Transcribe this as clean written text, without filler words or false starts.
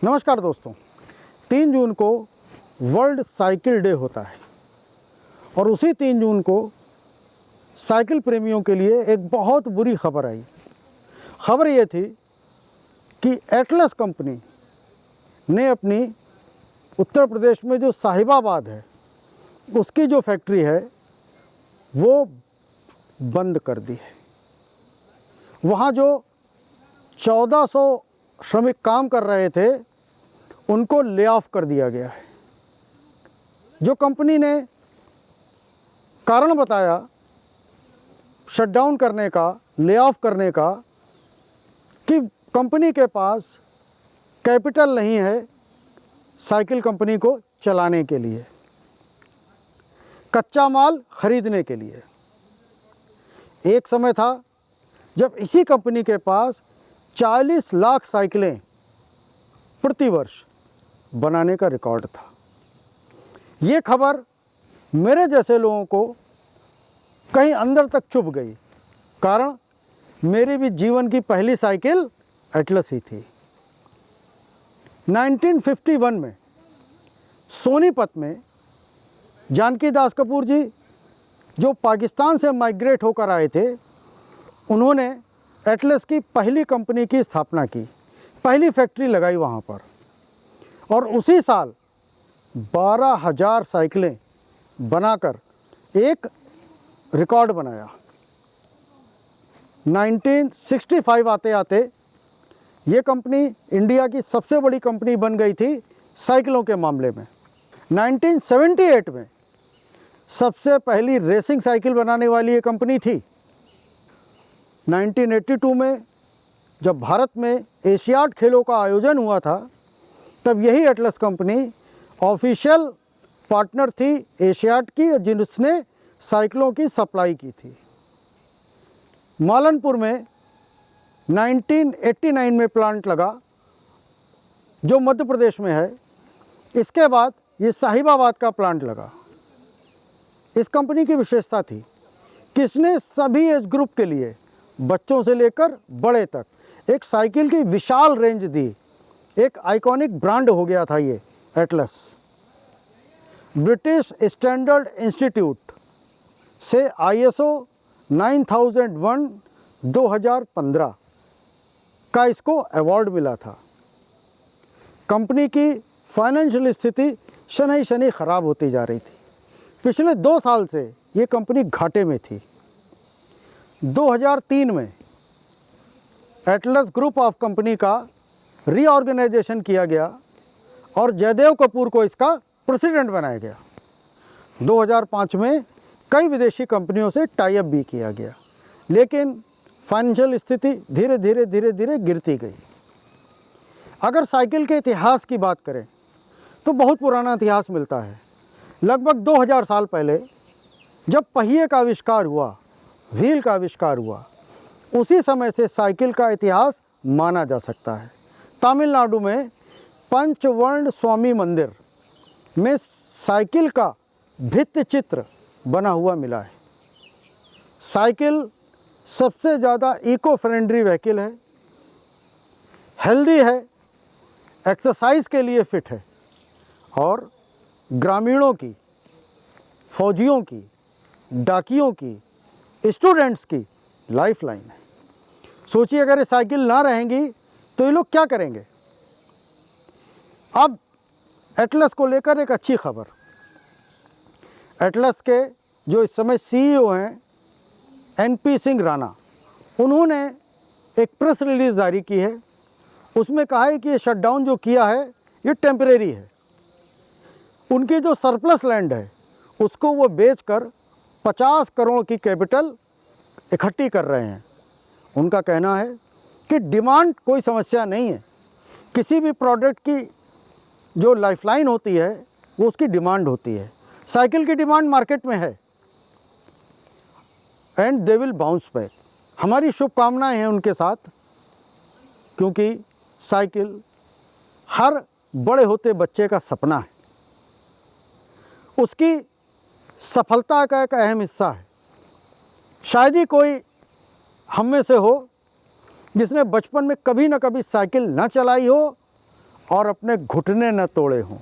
नमस्कार दोस्तों, 3 जून को वर्ल्ड साइकिल डे होता है और उसी 3 जून को साइकिल प्रेमियों के लिए एक बहुत बुरी खबर आई। खबर ये थी कि एटलस कंपनी ने अपनी उत्तर प्रदेश में जो साहिबाबाद है उसकी जो फैक्ट्री है वो बंद कर दी है। वहाँ जो 1400 श्रमिक काम कर रहे थे उनको ले ऑफ कर दिया गया है। जो कंपनी ने कारण बताया शटडाउन करने का, ले ऑफ करने का, कि कंपनी के पास कैपिटल नहीं है साइकिल कंपनी को चलाने के लिए, कच्चा माल खरीदने के लिए। एक समय था जब इसी कंपनी के पास 40 लाख साइकिलें प्रति वर्ष बनाने का रिकॉर्ड था। ये खबर मेरे जैसे लोगों को कहीं अंदर तक चुभ गई, कारण मेरी भी जीवन की पहली साइकिल एटलस ही थी। 1951 में सोनीपत में जानकी दास कपूर जी जो पाकिस्तान से माइग्रेट होकर आए थे, उन्होंने एटलस की पहली कंपनी की स्थापना की, पहली फैक्ट्री लगाई वहाँ पर, और उसी साल 12,000 साइकिलें बनाकर एक रिकॉर्ड बनाया। 1965 आते आते ये कंपनी इंडिया की सबसे बड़ी कंपनी बन गई थी साइकिलों के मामले में। 1978 में सबसे पहली रेसिंग साइकिल बनाने वाली ये कंपनी थी। 1982 में जब भारत में एशियाड खेलों का आयोजन हुआ था, तब यही एटलस कंपनी ऑफिशियल पार्टनर थी एशियाड की, जिसने साइकिलों की सप्लाई की थी। मालनपुर में 1989 में प्लांट लगा जो मध्य प्रदेश में है। इसके बाद ये साहिबाबाद का प्लांट लगा। इस कंपनी की विशेषता थी कि इसने सभी एज ग्रुप के लिए, बच्चों से लेकर बड़े तक, एक साइकिल की विशाल रेंज दी। एक आइकॉनिक ब्रांड हो गया था ये एटलस। ब्रिटिश स्टैंडर्ड इंस्टीट्यूट से ISO 9001 2015 का इसको अवार्ड मिला था। कंपनी की फाइनेंशियल स्थिति शनै शनै ख़राब होती जा रही थी। पिछले 2 साल से ये कंपनी घाटे में थी। 2003 में एटलस ग्रुप ऑफ कंपनी का रीऑर्गेनाइजेशन किया गया और जयदेव कपूर को इसका प्रेसिडेंट बनाया गया। 2005 में कई विदेशी कंपनियों से टाई अप भी किया गया, लेकिन फाइनेंशियल स्थिति धीरे धीरे गिरती गई। अगर साइकिल के इतिहास की बात करें तो बहुत पुराना इतिहास मिलता है। लगभग 2000 साल पहले जब पहिए का आविष्कार हुआ, व्हील का आविष्कार हुआ, उसी समय से साइकिल का इतिहास माना जा सकता है। तमिलनाडु में पंचवर्ण स्वामी मंदिर में साइकिल का भित्ति चित्र बना हुआ मिला है। साइकिल सबसे ज़्यादा इको फ्रेंडली व्हीकल है, हेल्दी है, एक्सरसाइज के लिए फिट है और ग्रामीणों की, फौजियों की, डाकियों की, स्टूडेंट्स की लाइफलाइन है। सोचिए अगर ये साइकिल ना रहेंगी तो ये लोग क्या करेंगे। अब एटलस को लेकर एक अच्छी खबर। एटलस के जो इस समय CEO हैं NP सिंह राणा, उन्होंने एक प्रेस रिलीज़ जारी की है। उसमें कहा है कि ये शटडाउन जो किया है ये टेम्परेरी है। उनकी जो सरप्लस लैंड है उसको वो बेचकर 50 करोड़ की कैपिटल इकट्ठी कर रहे हैं। उनका कहना है कि डिमांड कोई समस्या नहीं है। किसी भी प्रोडक्ट की जो लाइफलाइन होती है वो उसकी डिमांड होती है। साइकिल की डिमांड मार्केट में है and they will bounce back. हमारी शुभकामनाएं हैं उनके साथ, क्योंकि साइकिल हर बड़े होते बच्चे का सपना है। उसकी सफलता का एक अहम हिस्सा है। शायद ही कोई हम में से हो जिसने बचपन में कभी ना कभी साइकिल ना चलाई हो और अपने घुटने न तोड़े हों।